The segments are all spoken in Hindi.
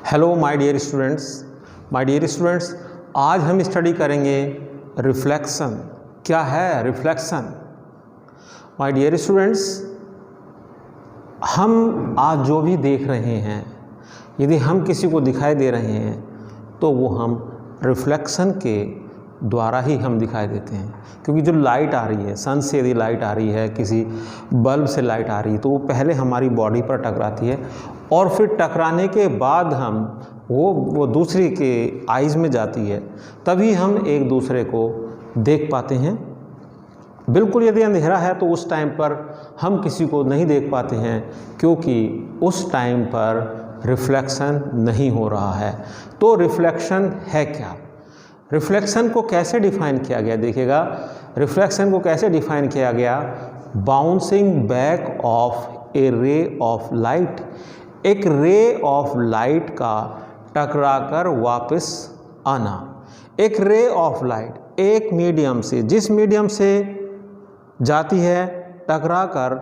हेलो माय डियर स्टूडेंट्स, आज हम स्टडी करेंगे रिफ्लेक्शन। क्या है रिफ्लेक्शन? माय डियर स्टूडेंट्स, हम आज जो भी देख रहे हैं, यदि हम किसी को दिखाई दे रहे हैं तो वो हम रिफ्लेक्शन के द्वारा ही हम दिखाई देते हैं। क्योंकि जो लाइट आ रही है, सन से यदि लाइट आ रही है, किसी बल्ब से लाइट आ रही है, तो वो पहले हमारी बॉडी पर टकराती है और फिर टकराने के बाद हम वो दूसरे के आइज़ में जाती है, तभी हम एक दूसरे को देख पाते हैं। बिल्कुल यदि अंधेरा है तो उस टाइम पर हम किसी को नहीं देख पाते हैं, क्योंकि उस टाइम पर रिफ्लेक्शन नहीं हो रहा है। तो रिफ्लेक्शन है क्या? रिफ्लेक्शन को कैसे डिफाइन किया गया? देखिएगा, रिफ्लेक्शन को कैसे डिफाइन किया गया? Bouncing back of A ray of light. एक रे ऑफ लाइट का टकराकर वापस आना। एक रे ऑफ लाइट एक मीडियम से, जिस मीडियम से जाती है, टकराकर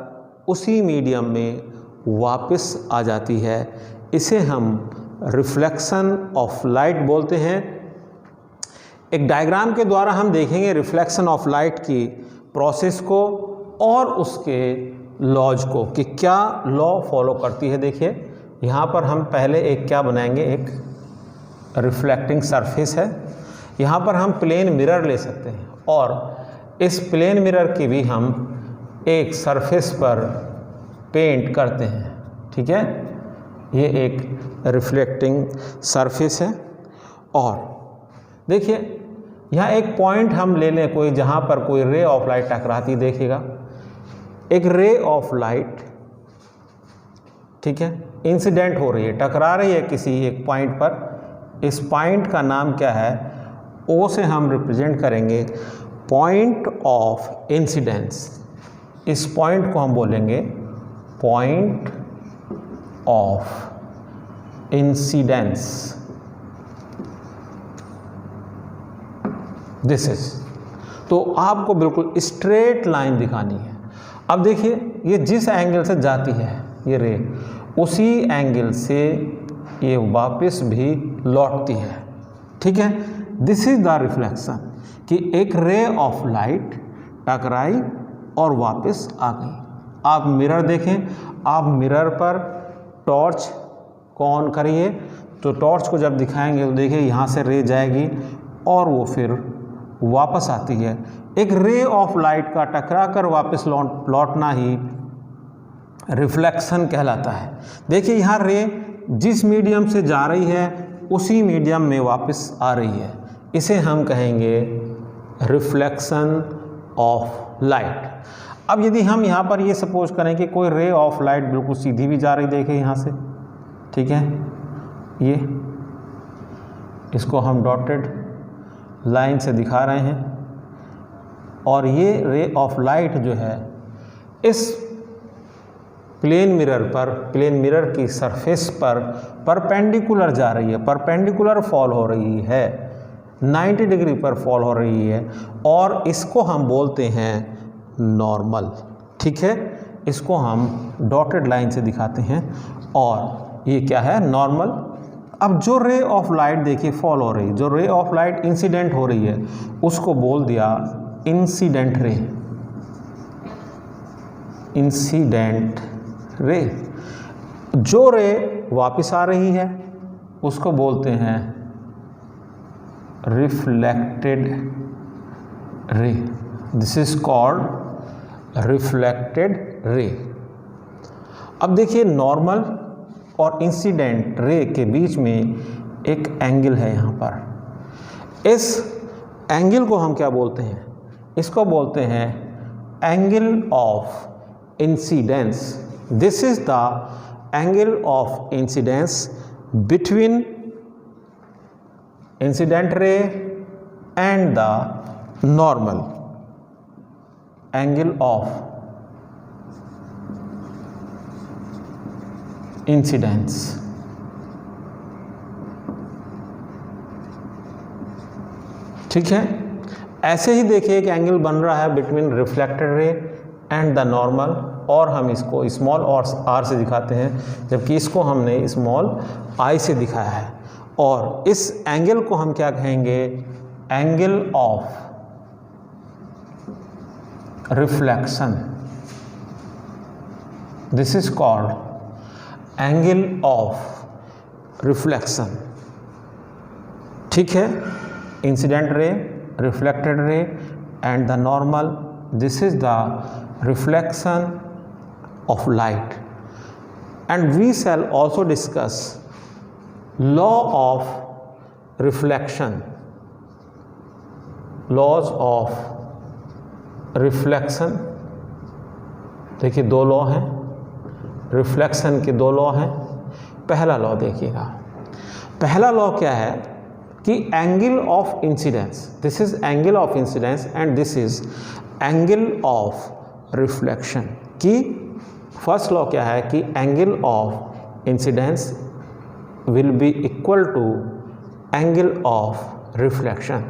उसी मीडियम में वापस आ जाती है। इसे हम रिफ्लेक्शन ऑफ लाइट बोलते हैं। एक डायग्राम के द्वारा हम देखेंगे रिफ्लेक्शन ऑफ लाइट की प्रोसेस को और उसके लॉज को कि क्या लॉ फॉलो करती है। देखिए, यहाँ पर हम पहले एक क्या बनाएंगे, एक रिफ्लेक्टिंग सरफेस है। यहाँ पर हम प्लेन मिरर ले सकते हैं और इस प्लेन मिरर की भी हम एक सरफेस पर पेंट करते हैं। ठीक है, ये एक रिफ्लेक्टिंग सरफेस है। और देखिए, यहाँ एक पॉइंट हम ले लें कोई, जहाँ पर कोई रे ऑफ लाइट टकराती। देखिएगा, एक रे ऑफ लाइट, ठीक है, इंसिडेंट हो रही है, टकरा रही है किसी एक पॉइंट पर। इस पॉइंट का नाम क्या है? ओ से हम रिप्रेजेंट करेंगे पॉइंट ऑफ इंसिडेंस। इस पॉइंट को हम बोलेंगे point of incidence. This is, तो आपको बिल्कुल स्ट्रेट लाइन दिखानी है। अब देखिए, ये जिस एंगल से जाती है ये रे, उसी एंगल से ये वापस भी लौटती है। ठीक है, दिस इज द रिफ्लेक्शन, कि एक रे ऑफ लाइट टकराई और वापस आ गई। आप मिरर देखें, आप मिरर पर टॉर्च को ऑन करिए, तो टॉर्च को जब दिखाएंगे तो देखिए यहाँ से रे जाएगी और वो फिर वापस आती है। एक रे ऑफ लाइट का टकरा कर वापस लौटना ही रिफ्लेक्शन कहलाता है। देखिए, यहाँ रे जिस मीडियम से जा रही है उसी मीडियम में वापस आ रही है। इसे हम कहेंगे रिफ्लेक्शन ऑफ लाइट। अब यदि हम यहाँ पर ये सपोज करें कि कोई रे ऑफ लाइट बिल्कुल सीधी भी जा रही, देखिए यहाँ से, ठीक है, ये इसको हम डॉटेड लाइन से दिखा रहे हैं, और ये रे ऑफ लाइट जो है इस प्लेन मिरर पर, प्लेन मिरर की सरफेस पर परपेंडिकुलर जा रही है, परपेंडिकुलर फॉल हो रही है, 90 डिग्री पर फॉल हो रही है, और इसको हम बोलते हैं नॉर्मल। ठीक है, इसको हम डॉटेड लाइन से दिखाते हैं, और ये क्या है? नॉर्मल। अब जो रे ऑफ लाइट देखिए फॉल हो रही, जो रे ऑफ लाइट इंसिडेंट हो रही है, उसको बोल दिया इंसिडेंट रे। Incident ray. जो रे वापस आ रही है उसको बोलते हैं reflected ray. This is called reflected ray. अब देखिए, नॉर्मल और इंसिडेंट रे के बीच में एक एंगल है यहाँ पर। इस एंगल को हम क्या बोलते हैं? इसको बोलते हैं angle of incidence. This is the angle of incidence between incident ray and the normal. Angle of incidence. ठीक है, ऐसे ही देखिए एक एंगल बन रहा है between reflected ray and the normal. और हम इसको स्मॉल r से दिखाते हैं, जबकि इसको हमने स्मॉल I से दिखाया है। और इस एंगल को हम क्या कहेंगे? Angle of reflection. This is called angle of reflection. ठीक है, incident ray, reflected ray and the normal, this is the reflection of light. And we shall also discuss law of reflection, laws of reflection। देखिए दो लॉ हैं, रिफ्लेक्शन के दो लॉ हैं। पहला लॉ देखिएगा, पहला लॉ क्या है कि angle of incidence, this is angle of incidence and this is angle of reflection. कि फर्स्ट लॉ क्या है कि angle of incidence will be equal to angle of reflection.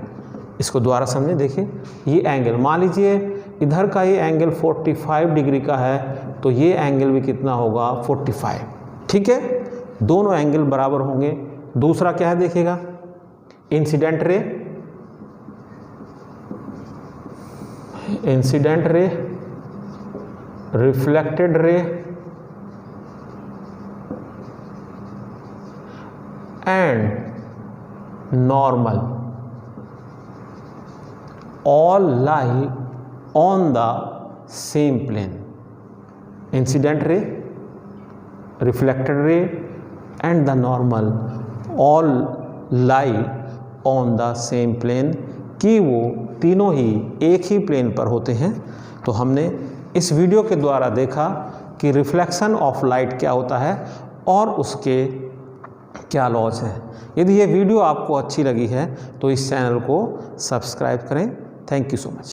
इसको दोबारा समझें। देखिए ये एंगल, मान लीजिए इधर का ये एंगल 45 डिग्री का है, तो ये एंगल भी कितना होगा? 45। ठीक है, दोनों एंगल बराबर होंगे। दूसरा क्या है देखिएगा, incident ray, incident ray, reflected ray and normal all lie on the same plane. Incident ray, reflected ray and the normal all lie on the same plane, कि वो तीनों ही एक ही प्लेन पर होते हैं। तो हमने इस वीडियो के द्वारा देखा कि रिफ्लेक्शन ऑफ लाइट क्या होता है और उसके क्या लॉज हैं। यदि ये वीडियो आपको अच्छी लगी है तो इस चैनल को सब्सक्राइब करें। Thank you so much.